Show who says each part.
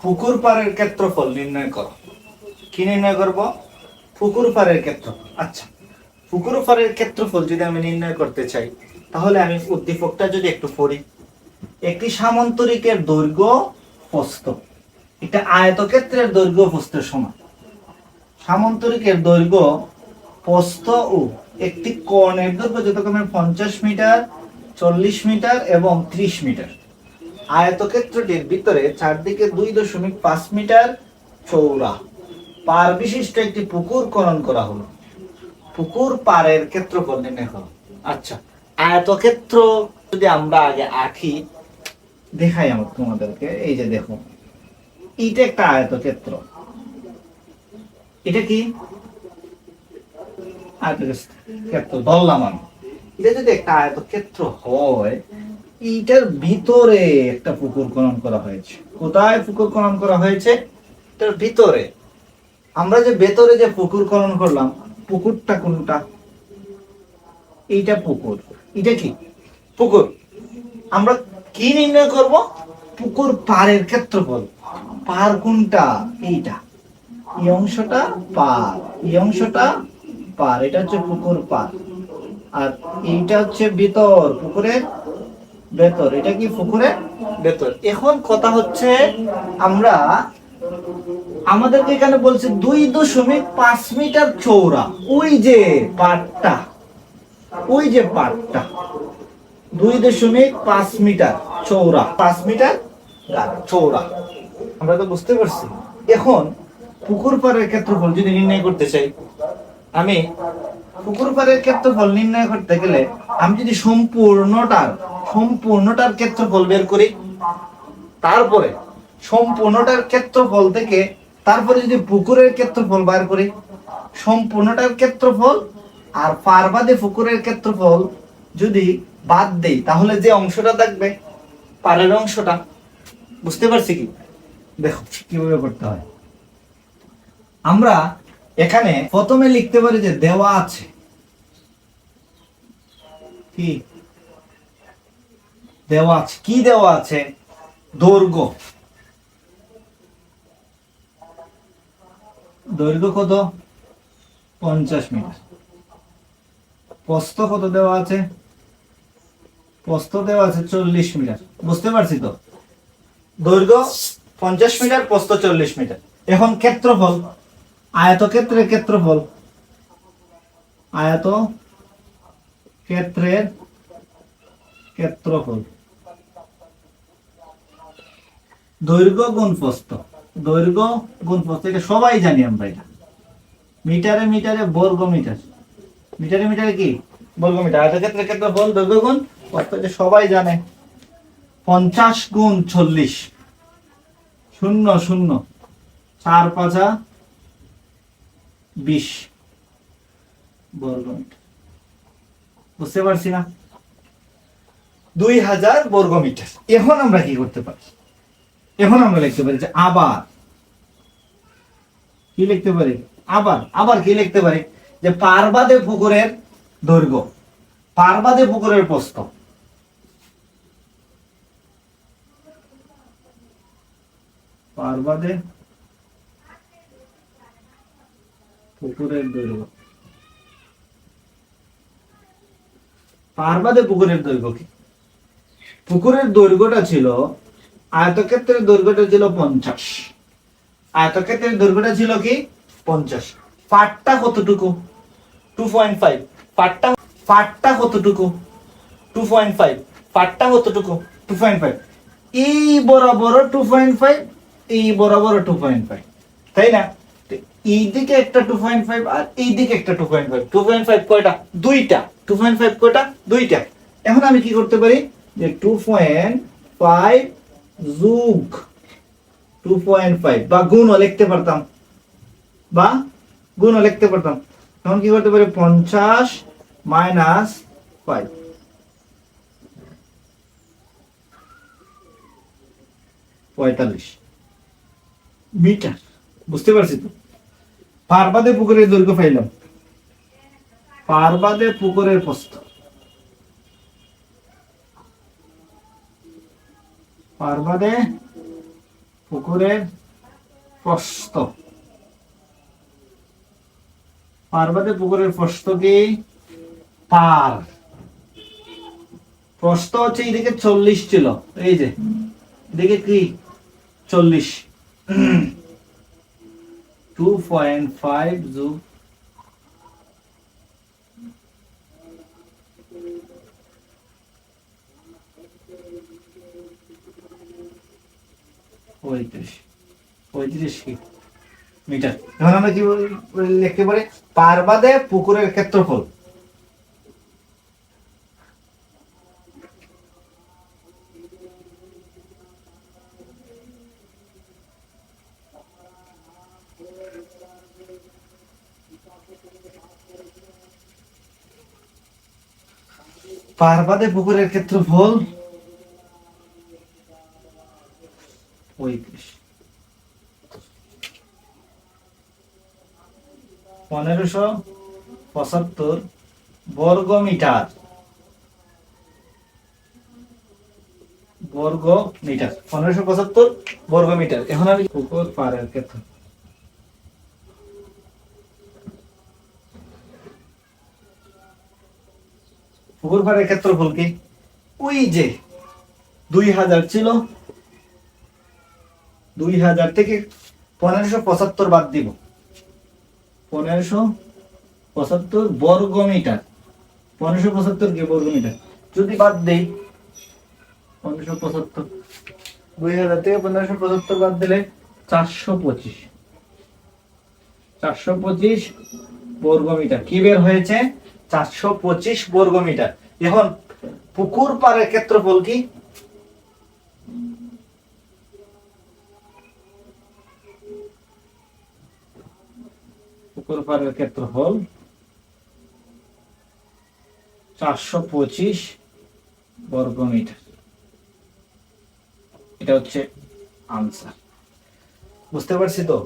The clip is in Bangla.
Speaker 1: পুকুর পাড়ের ক্ষেত্রফল নির্ণয় করো। কি নির্ণয় করব? পুকুর পাড়ের ক্ষেত্রফল। আচ্ছা, পুকুর পাড়ের ক্ষেত্রফল যদি আমি নির্ণয় করতে চাই, তাহলে আমি উদ্দীপকটা যদি একটু পড়ি। একটি সামান্তরিকের দৈর্ঘ্য প্রস্থ, এটা আয়তক্ষেত্রের দৈর্ঘ্য প্রস্থের সমান। সামান্তরিকের দৈর্ঘ্য প্রস্থ ও একটি কোণের দৈর্ঘ্য যথাক্রমে 50 মিটার, 40 মিটার এবং 30 মিটার। আয়তক্ষেত্রটির ভিতরে চারদিকে 2.5 মিটার চওড়া পার বিশিষ্ট একটি পুকুর খনন করা হলো। পুকুর পাড়ের ক্ষেত্রফল নির্ণয় করো। আচ্ছা, আয়তক্ষেত্র যদি আমরা আগে আঁকি, দেখাই আমার তোমাদেরকে। এই যে দেখো, এটা একটা আয়তক্ষেত্র। এটা কি আয়তক্ষেত্র ধরলাম আমি। এটা যদি একটা আয়তক্ষেত্র হয়, এইটার ভিতরে একটা পুকুর খনন করা হয়েছে। কোথায় পুকুর খনন করা হয়েছে? এটার ভিতরে। আমরা যে ভেতরে যে পুকুর খনন করলাম, পুকুরটা কোনটা? এইটা পুকুর। এটা কি পুকুর? আমরা কি নির্ণয় করব? পুকুর পাড়ের ক্ষেত্রফল। পাড় কোনটা? এইটা। এই অংশটা পাড়, এই অংশটা পাড়। এটা হচ্ছে পুকুর পাড়। আর এইটা হচ্ছে ভিতর, পুকুরের ভেতর। এটা কি পুকুরের ভেতর। এখন কথা হচ্ছে, আমরা আমাদেরকে এখানে বলছে 2.5 মিটার চওড়া। ওই যে পাড়টা, ওই যে পাড়টা 2.5 মিটার চওড়া, 5 মিটার চওড়া। আমরা তো বুঝতে পারছি। এখন পুকুর পাড়ের ক্ষেত্রফল যদি নির্ণয় করতে চাই, আমি পুকুর পাড়ের ক্ষেত্রফল নির্ণয় করতে গেলে আমি যদি সম্পূর্ণটার ক্ষেত্রফল বের করি, তারপরে সম্পূর্ণটার ক্ষেত্রফল থেকে তারপরে যদি পুকুরের ক্ষেত্রফল বার করি, সম্পূর্ণটার ক্ষেত্রফল আর পাড়বাদে পুকুরের ক্ষেত্রফল যদি বাদ দেই, তাহলে যে অংশটা থাকবে পাড়ের অংশটা। বুঝতে পারছি কি? দেখো কিভাবে করতে হয়। আমরা এখানে প্রথমে লিখতে পারি যে দেওয়া আছে, কি দেওয়া আছে? কি দেওয়া আছে? দৈর্ঘ্য। দৈর্ঘ্য কত? 50 মিটার। প্রস্থ কত দেওয়া আছে? প্রস্থ দেওয়া আছে 40 মিটার। বুঝতে পারছি তো? দৈর্ঘ্য 50 মিটার, প্রস্থ 40 মিটার। এখন ক্ষেত্রফল, আয়তক্ষেত্রের ক্ষেত্রফল, আয়তক্ষেত্রের ক্ষেত্রফল দৈর্ঘ্য গুণ প্রস্থ। দৈর্ঘ্য গুণ প্রস্থ, এটা সবাই জানি আমরা। এটা মিটারে মিটারে বর্গ মিটার, মিটারে মিটারে কি বর্গ মিটার। আয়তক্ষেত্রের ক্ষেত্রফল দৈর্ঘ্য গুণ প্রস্থ, এটা সবাই জানে। 50 গুণ 40, 0 0 4 5 20 বর্গ মিটার। বুঝতে পারছি না? 2000 বর্গ মিটার। এখন আমরা কি করতে পারি? এখন আমরা লিখতে পারি যে আবার কি লিখতে পারি? আবার কি লিখতে পারি? যে পাড়বাদে পুকুরের দৈর্ঘ্য, পাড়বাদে পুকুরের প্রস্থ, পাড়বাদে পুকুরের দৈর্ঘ্য। পাড়বাদে পুকুরের দৈর্ঘ্য কি? পুকুরের দৈর্ঘ্যটা ছিল, আয়তক্ষেত্রের দৈর্ঘ্যটা ছিল 50। আয়তক্ষেত্রের দৈর্ঘ্যটা ছিল কি? 50। পাড়টা কতটুকু? 2.5। পাড়টা কতটুকু? 2.5। পাড়টা কতটুকু? 2.5। এই বরাবর 2.5, এই বরাবর 2.5, তাই না? এই দিকে একটা 2.5 আর এই দিকে একটা 2.5। 2.5 কয়টা? দুইটা। 2.5 কয়টা? দুইটা। এখন আমি কি করতে পারি? যে 2.5 যোগ 2.5 বা গুণও লিখতে পারতাম, তখন কি করতে পারি? 50 মাইনাস 5, 45 মিটার। বুঝতে পারছি তো? পাড়বাদে পুকুরের দৈর্ঘ্য পাইলাম, পাড়বাদে পুকুরের প্রস্থ, পাড়বাদে পুকুরের প্রস্থ, পার্বতী পুকুরের প্রস্থ কি পার, প্রস্থ হচ্ছে এইদিকে 40 ছিল, এই যে এদিকে কি 40, 2.5 যোগ 35 কি মিটার। এখন আমরা কি লিখতে পারি, পার বাদে পুকুরের ক্ষেত্রফল, পার বাদে পুকুরের ক্ষেত্রফল 1575 বর্গ মিটার, বর্গ মিটার, 1575 বর্গ মিটার। এখন আমি পুকুর পাড়ের ক্ষেত্র, পুকুর পাড়ের ক্ষেত্রফল কি, ওই যে 2000 ছিল, 2000 থেকে 1575 বাদ দিব, 1575 বর্গ মিটার, 1575 কি বর্গ মিটার যদি বাদ দেই, 1575 2000 থেকে 1575 বাদ দিলে 425 বর্গ মিটার কি বের হয়েছে, 425 বর্গ মিটার। এখন পুকুর পাড়ের ক্ষেত্রফল কি, পুকুর পাড়ের ক্ষেত্রফল 425 বর্গ মিটার, এটা হচ্ছে আনসার। বুঝতে পারছি তো?